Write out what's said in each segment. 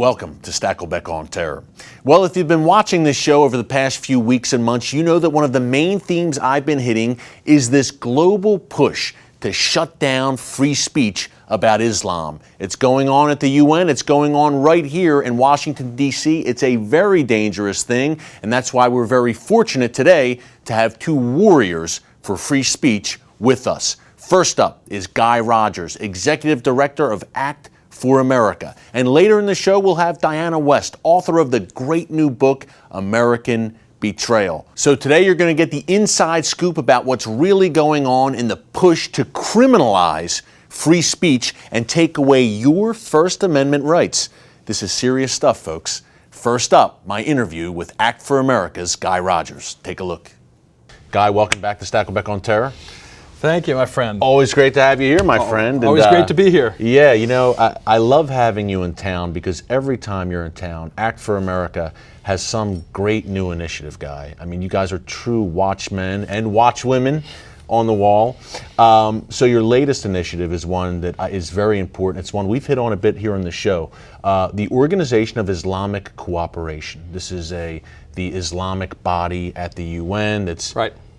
Welcome to Stakelbeck on Terror. Well, if you've been watching this show over the past few weeks and months, you know that one of the main themes I've been hitting is this global push to shut down free speech about Islam. It's going on at the UN. It's going on right here in Washington, D.C. It's a very dangerous thing, and that's why we're very fortunate today to have two warriors for free speech with us. First up is Guy Rodgers, Executive Director of Act for America. And later in the show, we'll have Diana West, author of the great new book, American Betrayal. So today you're going to get the inside scoop about what's really going on in the push to criminalize free speech and take away your First Amendment rights. This is serious stuff, folks. First up, my interview with Act for America's Guy Rodgers. Take a look. Guy, welcome back to Stakelbeck on Terror. Thank you, my friend. Always great to have you here, my friend. Always great to be here. Yeah, you know, I love having you in town because every time you're in town, Act for America has some great new initiative, Guy. I mean, you guys are true watchmen and watchwomen on the wall. So your latest initiative is one that is very important. It's one we've hit on a bit here on the show. The Organization of Islamic Cooperation. This is the Islamic body at the UN that's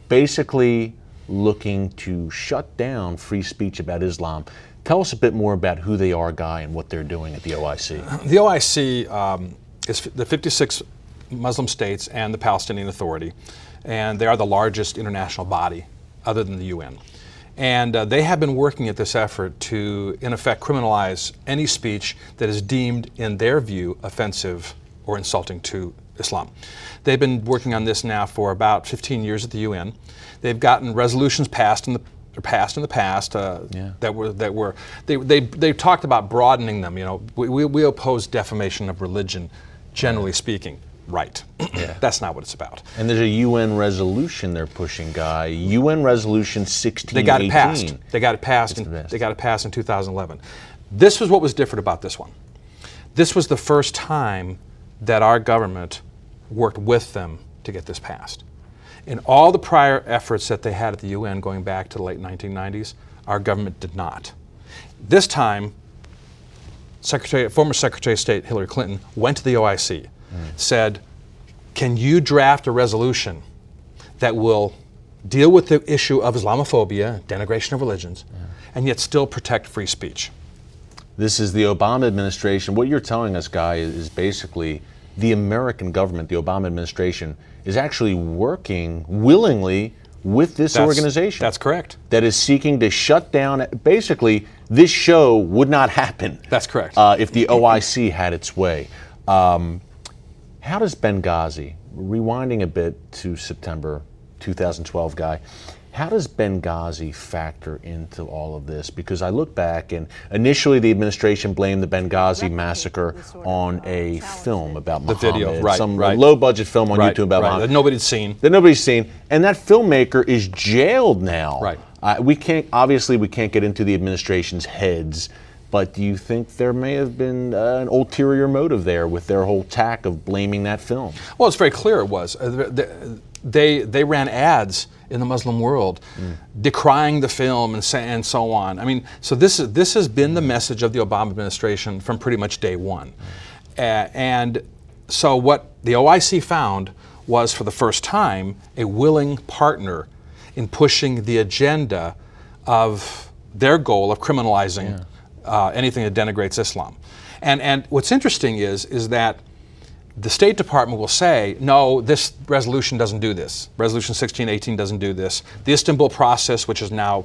basically looking to shut down free speech about Islam. Tell us a bit more about who they are, Guy, and what they're doing at the OIC. The OIC is the 56 Muslim states and the Palestinian Authority, and they are the largest international body other than the UN. And they have been working at this effort to, in effect, criminalize any speech that is deemed, in their view, offensive or insulting to Islam. They've been working on this now for about 15 years at the UN. They've gotten resolutions passed in the past they talked about broadening them. You know, we oppose defamation of religion, generally speaking. Right. Yeah. That's not what it's about. And there's a UN resolution they're pushing, Guy. UN Resolution 1618. They got it passed. They got it passed in 2011. This was what was different about this one. This was the first time that our government worked with them to get this passed. In all the prior efforts that they had at the UN going back to the late 1990s, our government did not. This time, former Secretary of State Hillary Clinton went to the OIC, said, can you draft a resolution that will deal with the issue of Islamophobia, denigration of religions, and yet still protect free speech? This is the Obama administration. What you're telling us, Guy, is basically the American government, the Obama administration, is actually working willingly with this organization. That's correct. That is seeking to shut down, basically, this show would not happen. That's correct. If the OIC had its way. How does Benghazi, rewinding a bit to September 2012, Guy, how does Benghazi factor into all of this? Because I look back, and initially the administration blamed the Benghazi massacre on a film about Muhammad. The video, some low-budget film on YouTube about Muhammad. That nobody's seen. That nobody's seen. And that filmmaker is jailed now. Right. We can't get into the administration's heads, but do you think there may have been an ulterior motive there with their whole tack of blaming that film? Well, it's very clear it was. They ran ads in the Muslim world decrying the film and so on. I mean, so this has been the message of the Obama administration from pretty much day one. And so what the OIC found was, for the first time, a willing partner in pushing the agenda of their goal of criminalizing anything that denigrates Islam. And what's interesting is that the State Department will say, no, this resolution doesn't do this. Resolution 1618 doesn't do this. The Istanbul process, which is now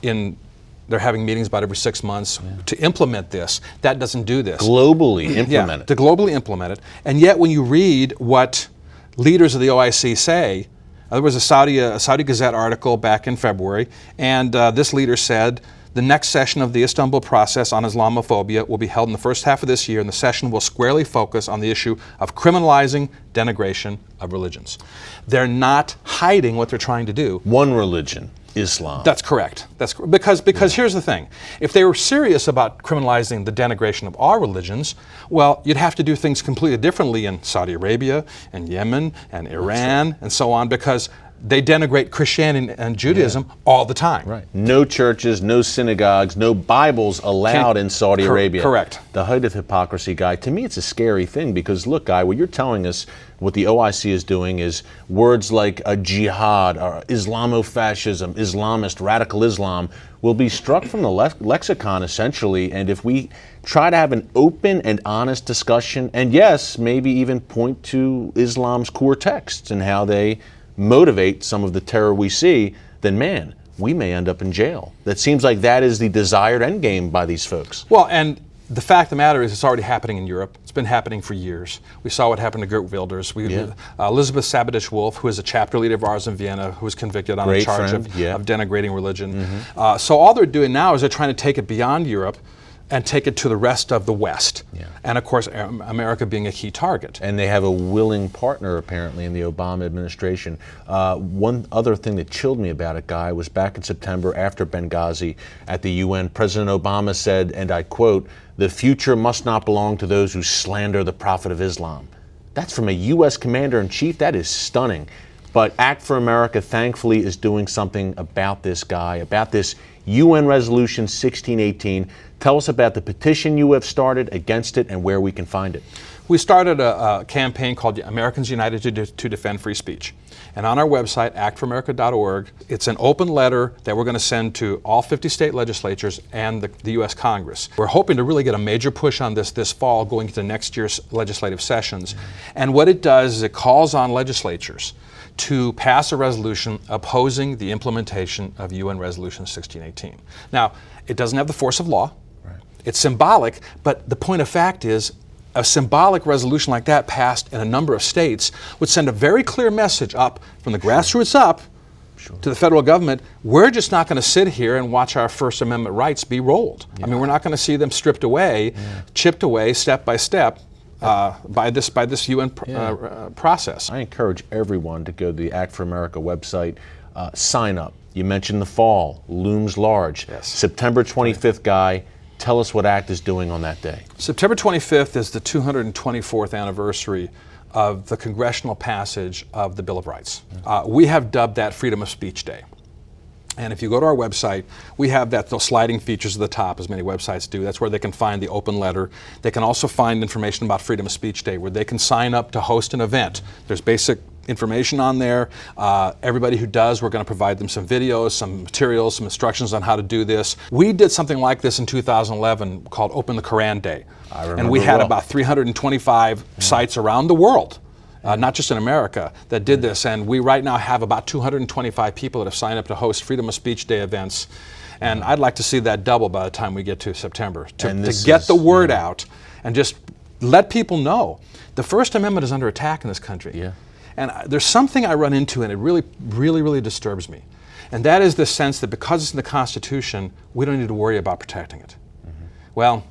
they're having meetings about every 6 months to implement this, that doesn't do this. Globally implement it. To globally implement it. And yet when you read what leaders of the OIC say, there was a Saudi Gazette article back in February, and this leader said, the next session of the Istanbul process on Islamophobia will be held in the first half of this year, and the session will squarely focus on the issue of criminalizing denigration of religions. They're not hiding what they're trying to do. One religion, Islam. That's correct. Because here's the thing. If they were serious about criminalizing the denigration of all religions, well, you'd have to do things completely differently in Saudi Arabia and Yemen and Iran and so on, because they denigrate Christianity and Judaism all the time. Right. No churches, no synagogues, no Bibles allowed in Saudi Arabia. Correct. The height of hypocrisy, Guy. To me, it's a scary thing because, look, Guy, what you're telling us, what the OIC is doing is words like a jihad, or Islamofascism, Islamist, radical Islam will be struck from the lexicon, essentially. And if we try to have an open and honest discussion, and yes, maybe even point to Islam's core texts and how they motivate some of the terror we see, then man, we may end up in jail. That seems like that is the desired end game by these folks. Well, and the fact of the matter is it's already happening in Europe. It's been happening for years. We saw what happened to Geert Wilders. Elizabeth Sabadish-Wolff, who is a chapter leader of ours in Vienna, who was convicted on a charge of denigrating religion. So all they're doing now is they're trying to take it beyond Europe and take it to the rest of the West. And of course, America being a key target. And they have a willing partner, apparently, in the Obama administration. One other thing that chilled me about it, Guy, was back in September after Benghazi at the UN, President Obama said, and I quote, "The future must not belong to those who slander the Prophet of Islam." That's from a U.S. commander-in-chief. That is stunning. But Act for America, thankfully, is doing something about this, Guy, about this UN Resolution 1618. Tell us about the petition you have started against it and where we can find it. We started a campaign called Americans United to Defend Free Speech. And on our website, actforamerica.org, it's an open letter that we're going to send to all 50 state legislatures and the U.S. Congress. We're hoping to really get a major push on this fall going into next year's legislative sessions. And what it does is it calls on legislatures to pass a resolution opposing the implementation of UN Resolution 1618. Now, it doesn't have the force of law. It's symbolic, but the point of fact is a symbolic resolution like that passed in a number of states would send a very clear message up from the grassroots up to the federal government. We're just not going to sit here and watch our First Amendment rights be rolled. I mean, we're not going to see them stripped away, chipped away step by step by this UN process. I encourage everyone to go to the Act for America website, sign up. You mentioned the fall looms large. September 25th, Guy. Tell us what ACT is doing on that day. September 25th is the 224th anniversary of the congressional passage of the Bill of Rights. We have dubbed that Freedom of Speech Day. And if you go to our website, we have those sliding features at the top, as many websites do. That's where they can find the open letter. They can also find information about Freedom of Speech Day, where they can sign up to host an event. There's basic information on there. Everybody who does, we're going to provide them some videos, some materials, some instructions on how to do this. We did something like this in 2011 called Open the Quran Day. And we had about 325 sites around the world, not just in America, that did this. And we right now have about 225 people that have signed up to host Freedom of Speech Day events. And I'd like to see that double by the time we get to September, to get the word out and just let people know. The First Amendment is under attack in this country. And there's something I run into, and it really, really, really disturbs me. And that is the sense that because it's in the Constitution, we don't need to worry about protecting it. Well,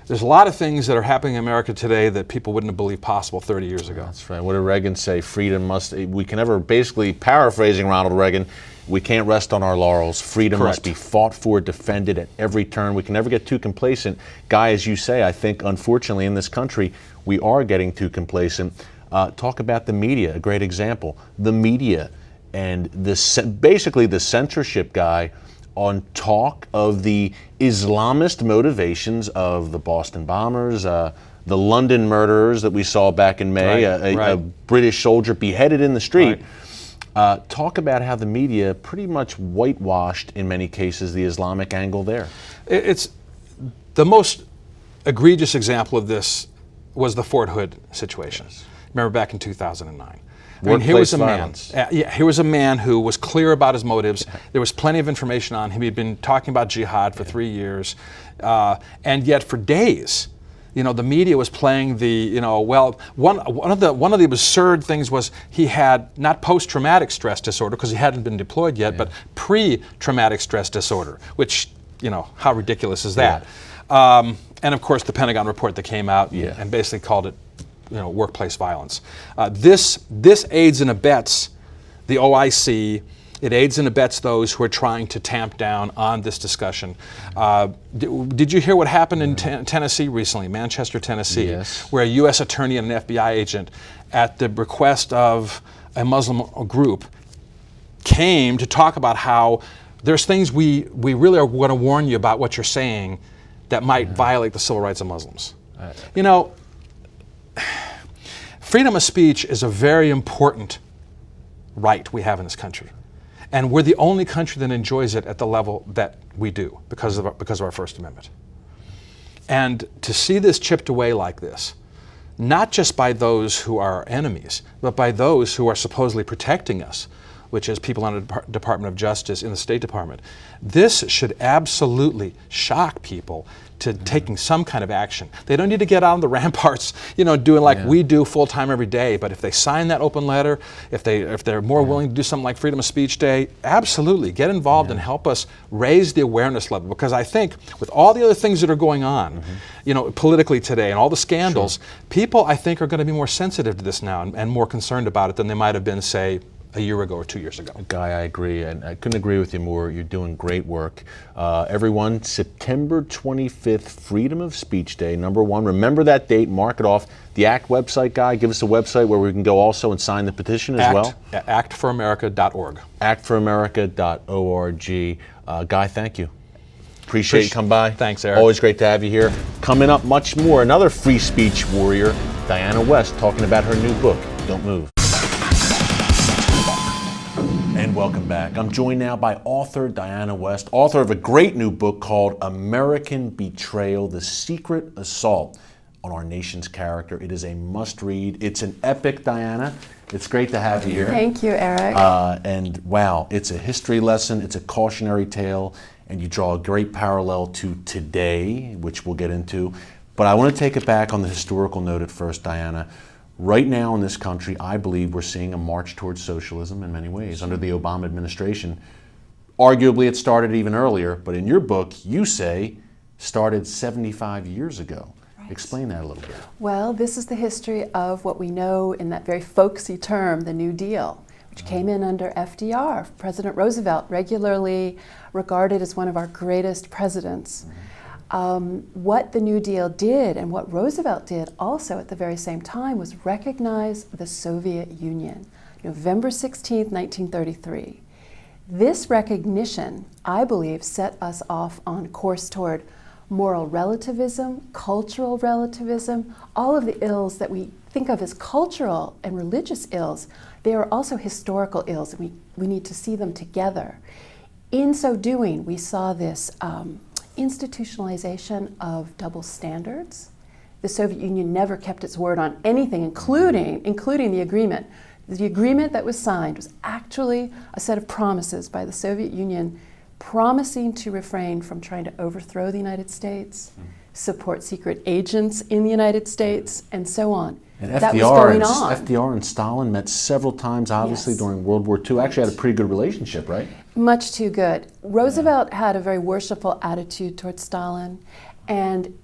there's a lot of things that are happening in America today that people wouldn't have believed possible 30 years ago. That's right. What did Reagan say? Freedom must, we can never, basically paraphrasing Ronald Reagan, we can't rest on our laurels. Freedom must be fought for, defended at every turn. We can never get too complacent. Guy, as you say, I think unfortunately in this country, we are getting too complacent. Talk about the media, a great example. The media and basically the censorship, Guy, on talk of the Islamist motivations of the Boston bombers, the London murderers that we saw back in May, a British soldier beheaded in the street. Talk about how the media pretty much whitewashed, in many cases, the Islamic angle there. It's the most egregious example of this was the Fort Hood situation. Remember back in 2009. I mean, here was a man. Here was a man who was clear about his motives. There was plenty of information on him. He'd been talking about jihad for 3 years, and yet for days, the media was playing the, one of the absurd things was he had not post-traumatic stress disorder because he hadn't been deployed yet, but pre-traumatic stress disorder, which, how ridiculous is that? And of course, the Pentagon report that came out and basically called it workplace violence. This aids and abets the OIC. It aids and abets those who are trying to tamp down on this discussion. Did you hear what happened in Tennessee recently, Manchester, Tennessee, where a U.S. attorney and an FBI agent, at the request of a Muslim group, came to talk about how there's things we really are going to warn you about what you're saying that might violate the civil rights of Muslims. You know, freedom of speech is a very important right we have in this country. And we're the only country that enjoys it at the level that we do because of our First Amendment. And to see this chipped away like this, not just by those who are our enemies, but by those who are supposedly protecting us, which is people under the Department of Justice in the State Department. This should absolutely shock people to taking some kind of action. They don't need to get out on the ramparts, you know, doing like we do full-time every day, but if they sign that open letter, if they're more willing to do something like Freedom of Speech Day, absolutely get involved and help us raise the awareness level, because I think with all the other things that are going on, you know, politically today and all the scandals, people I think are going to be more sensitive to this now and more concerned about it than they might have been, say, a year ago or 2 years ago. Guy, I agree, and I couldn't agree with you more. You're doing great work. Everyone, September 25th, Freedom of Speech Day, #1. Remember that date, mark it off. The ACT website, Guy, give us a website where we can go also and sign the petition as well. actforamerica.org. actforamerica.org. Guy, thank you. Appreciate you coming by. Thanks, Eric. Always great to have you here. Coming up, much more. Another free speech warrior, Diana West, talking about her new book, Don't Move. And welcome back. I'm joined now by author Diana West, author of a great new book called American Betrayal, The Secret Assault on Our Nation's Character. It is a must-read. It's an epic, Diana. It's great to have you here. Thank you, Eric. And wow, it's a history lesson, it's a cautionary tale, and you draw a great parallel to today, which we'll get into. But I want to take it back on the historical note at first, Diana. Right now in this country, I believe we're seeing a march towards socialism in many ways under the Obama administration. Arguably, it started even earlier, but in your book, you say started 75 years ago. Right. Explain that a little bit. Well, this is the history of what we know in that very folksy term, the New Deal, which came in under FDR, President Roosevelt, regularly regarded as one of our greatest presidents. What the New Deal did, and what Roosevelt did also at the very same time, was recognize the Soviet Union, November 16th, 1933. This recognition, I believe, set us off on course toward moral relativism, cultural relativism, all of the ills that we think of as cultural and religious ills. They are also historical ills, and we need to see them together. In so doing, we saw this institutionalization of double standards. The Soviet Union never kept its word on anything, including the agreement. The agreement that was signed was actually a set of promises by the Soviet Union promising to refrain from trying to overthrow the United States, support secret agents in the United States, and so on. And that was going on. FDR and Stalin met several times, obviously, during World War II. Actually had a pretty good relationship, right? Much too good. Roosevelt had a very worshipful attitude towards Stalin, and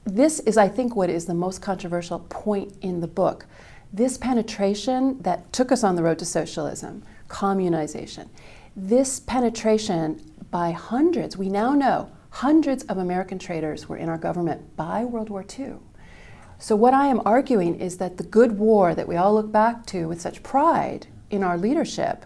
this is, I think, what is the most controversial point in the book. This penetration that took us on the road to socialism, communization, this penetration by hundreds, we now know, hundreds of American traitors were in our government by World War II. So what I am arguing is that the good war that we all look back to with such pride in our leadership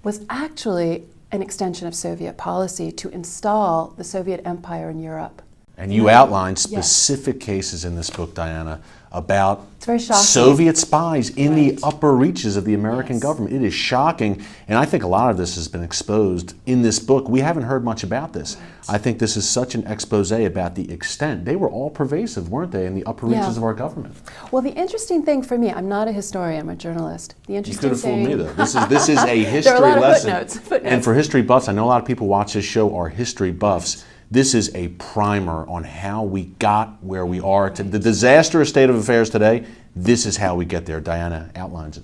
was actually an extension of Soviet policy to install the Soviet Empire in Europe. And you outline specific cases in this book, Diana, about Soviet spies in the upper reaches of the American government. It is shocking, and I think a lot of this has been exposed in this book. We haven't heard much about this. I think this is such an expose about the extent. They were all pervasive, weren't they, in the upper reaches of our government? Well, the interesting thing for me, I'm not a historian, I'm a journalist. The interesting you could have thing, fooled me, though. This is a history there are a lot of lesson. Footnotes. And for history buffs, I know a lot of people watch this show are history buffs. This is a primer on how we got where we are. The disastrous state of affairs today, this is how we get there. Diana outlines it.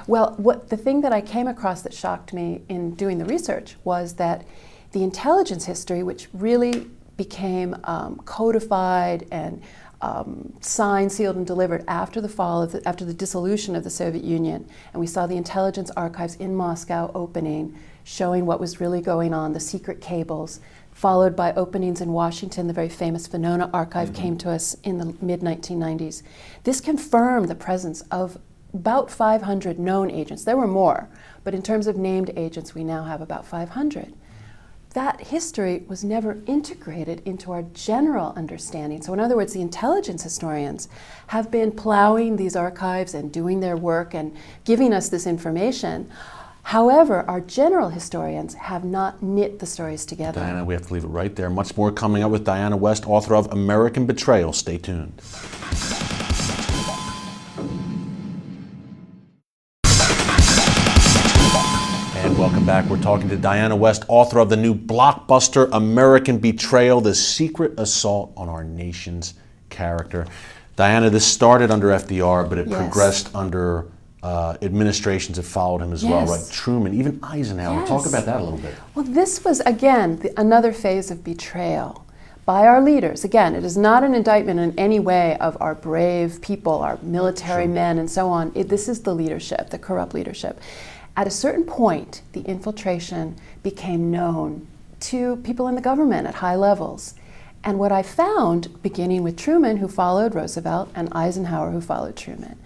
Well, the thing that I came across that shocked me in doing the research was that the intelligence history, which really became codified and signed, sealed, and delivered after the after the dissolution of the Soviet Union, and we saw the intelligence archives in Moscow opening, showing what was really going on, the secret cables, followed by openings in Washington. The very famous Venona archive came to us in the mid-1990s. This confirmed the presence of about 500 known agents. There were more, but in terms of named agents, we now have about 500. That history was never integrated into our general understanding. So in other words, the intelligence historians have been plowing these archives and doing their work and giving us this information. However, our general historians have not knit the stories together. Diana, we have to leave it right there. Much more coming up with Diana West, author of American Betrayal. Stay tuned. And welcome back. We're talking to Diana West, author of the new blockbuster American Betrayal, the secret assault on our nation's character. Diana, this started under FDR, but it progressed under administrations that followed him as well, right? Truman, even Eisenhower. Talk about that a little bit. Well, this was, again, another phase of betrayal by our leaders. Again, it is not an indictment in any way of our brave people, our military men and so on. This is the leadership, the corrupt leadership. At a certain point, the infiltration became known to people in the government at high levels. And what I found, beginning with Truman, who followed Roosevelt, and Eisenhower, who followed Truman,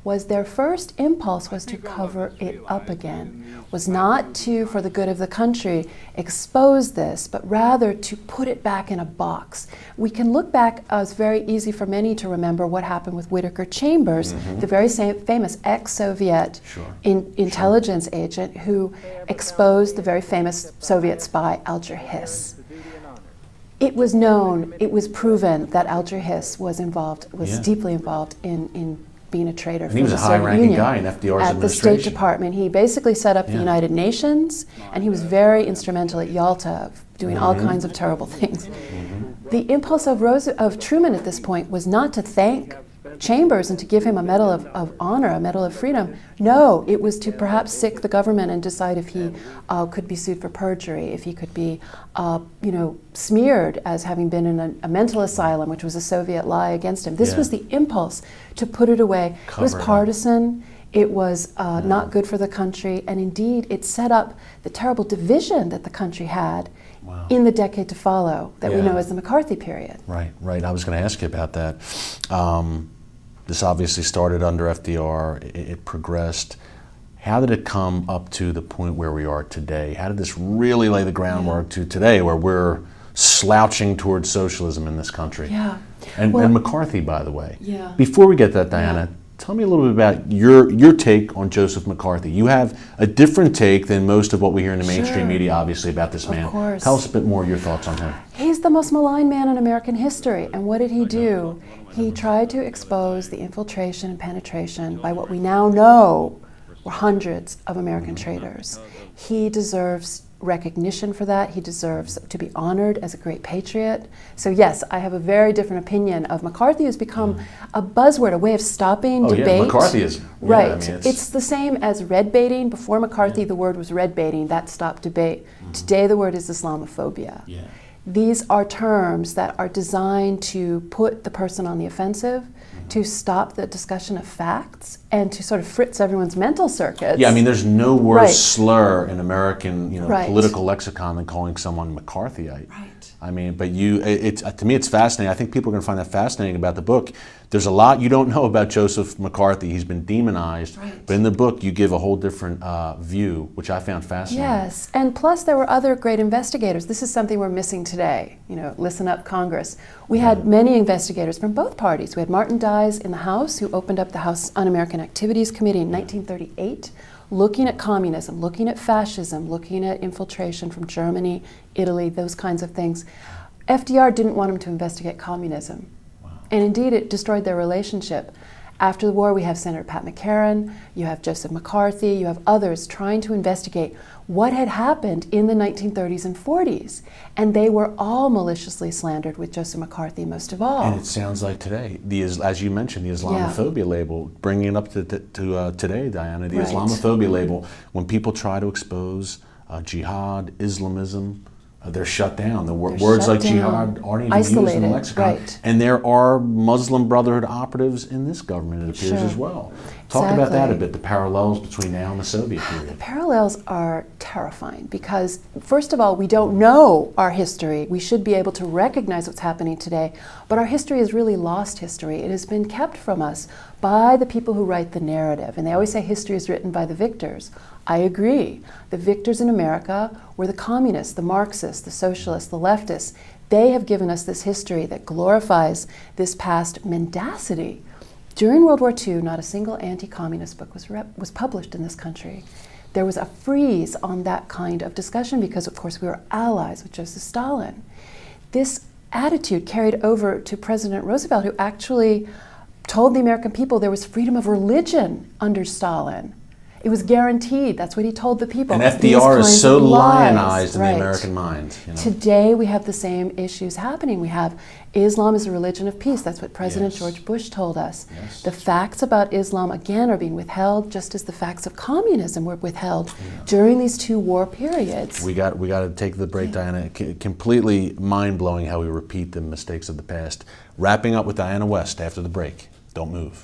was their first impulse was to cover it up again, was not to, for the good of the country, expose this, but rather to put it back in a box. We can look back, it's very easy for many to remember what happened with Whittaker Chambers, the very famous ex-Soviet intelligence agent who exposed the very famous Soviet spy, Alger Hiss. It was known, it was proven that Alger Hiss was involved, was deeply involved in being a traitor for the Soviet Union. He was a high-ranking guy in FDR's administration. At the State Department. He basically set up the United Nations, and he was very instrumental at Yalta, doing all kinds of terrible things. The impulse of Truman at this point was not to thank Chambers and to give him a Medal of Honor, a Medal of Freedom. No, it was to perhaps sic the government and decide if he could be sued for perjury, if he could be, smeared as having been in a mental asylum, which was a Soviet lie against him. This was the impulse to put it away. It was partisan. It was not good for the country, and indeed, it set up the terrible division that the country had in the decade to follow, that we know as the McCarthy period. Right. I was going to ask you about that. This obviously started under FDR, it progressed. How did it come up to the point where we are today? How did this really lay the groundwork to today, where we're slouching towards socialism in this country? And McCarthy, by the way. Before we get to that, Diana, tell me a little bit about your take on Joseph McCarthy. You have a different take than most of what we hear in the mainstream media, obviously, about this man. Tell us a bit more of your thoughts on him. He's the most maligned man in American history. And what did he do? He tried to expose the infiltration and penetration by what we now know were hundreds of American traitors. He deserves recognition for that. He deserves to be honored as a great patriot. So yes, I have a very different opinion of McCarthy. Has become a buzzword, a way of stopping debate. McCarthyism. Right. It's the same as red baiting. Before McCarthy, the word was red baiting. That stopped debate. Today, the word is Islamophobia. These are terms that are designed to put the person on the offensive, to stop the discussion of facts, and to sort of fritz everyone's mental circuits. There's no worse slur in American, political lexicon than calling someone McCarthyite. But to me, it's fascinating. I think people are going to find that fascinating about the book. There's a lot you don't know about Joseph McCarthy. He's been demonized, but in the book, you give a whole different view, which I found fascinating. Yes, and plus there were other great investigators. This is something we're missing today. Listen up, Congress. We had many investigators from both parties. We had Martin Dies in the House, who opened up the House Un-American Activities Committee in 1938, looking at communism, looking at fascism, looking at infiltration from Germany, Italy, those kinds of things. FDR didn't want him to investigate communism. And indeed, it destroyed their relationship. After the war, we have Senator Pat McCarran, you have Joseph McCarthy, you have others trying to investigate what had happened in the 1930s and 40s. And they were all maliciously slandered, with Joseph McCarthy most of all. And it sounds like today, as you mentioned, the Islamophobia label, bringing it up to today, Diana, the Islamophobia label, when people try to expose jihad, Islamism, they're shut down. Words like jihad aren't even used in the lexicon. And there are Muslim Brotherhood operatives in this government, it appears, as well. Talk about that a Exactly. bit, the parallels between now and the Soviet The period. parallels are terrifying because, first of all, we don't know our history. We should be able to recognize what's happening today, but our history is really lost history. It has been kept from us by the people who write the narrative. And they always say history is written by the victors. I agree. The victors in America were the communists, the Marxists, the socialists, the leftists. They have given us this history that glorifies this past mendacity. During World War II, not a single anti-communist book was published in this country. There was a freeze on that kind of discussion because, of course, we were allies with Joseph Stalin. This attitude carried over to President Roosevelt, who actually told the American people there was freedom of religion under Stalin. It was guaranteed. That's what he told the people. And These FDR kinds is so of lies. lionized in Right. the American mind. You know? Today we have the same issues happening. We have Islam is a religion of peace. That's what President Yes. George Bush told us. Yes. The facts about Islam, again, are being withheld, just as the facts of communism were withheld during these two war periods. We got to take the break, Diana. Completely mind-blowing how we repeat the mistakes of the past. Wrapping up with Diana West after the break. Don't move.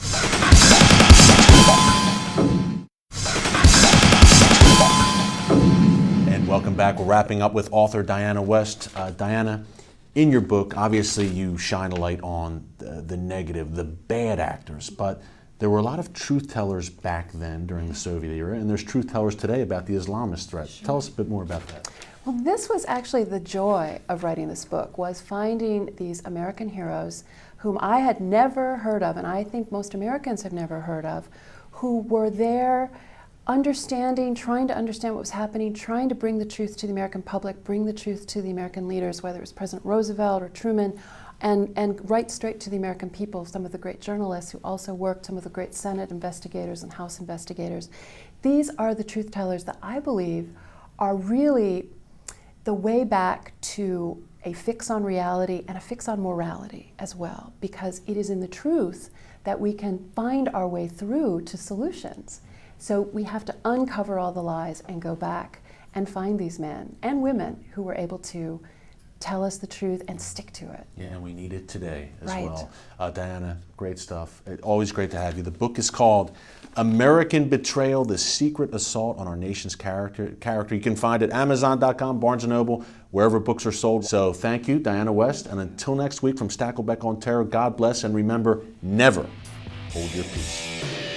And welcome back. We're wrapping up with author Diana West. Diana, in your book, obviously you shine a light on the negative, the bad actors, but there were a lot of truth tellers back then during the Soviet era, and there's truth tellers today about the Islamist threat. Sure. Tell us a bit more about that. Well, this was actually the joy of writing this book, was finding these American heroes whom I had never heard of, and I think most Americans have never heard of, who were there understanding, trying to understand what was happening, trying to bring the truth to the American public, bring the truth to the American leaders, whether it was President Roosevelt or Truman, and right straight to the American people, some of the great journalists who also worked, some of the great Senate investigators and House investigators. These are the truth tellers that I believe are really the way back to a fix on reality and a fix on morality as well, because it is in the truth that we can find our way through to solutions. So we have to uncover all the lies and go back and find these men and women who were able to tell us the truth and stick to it. Yeah, and we need it today as Right. well. Diana, great stuff. Always great to have you. The book is called American Betrayal, The Secret Assault on Our Nation's Character. You can find it at Amazon.com, Barnes & Noble, wherever books are sold. So thank you, Diana West. And until next week from Stakelbeck, Ontario, God bless. And remember, never hold your peace.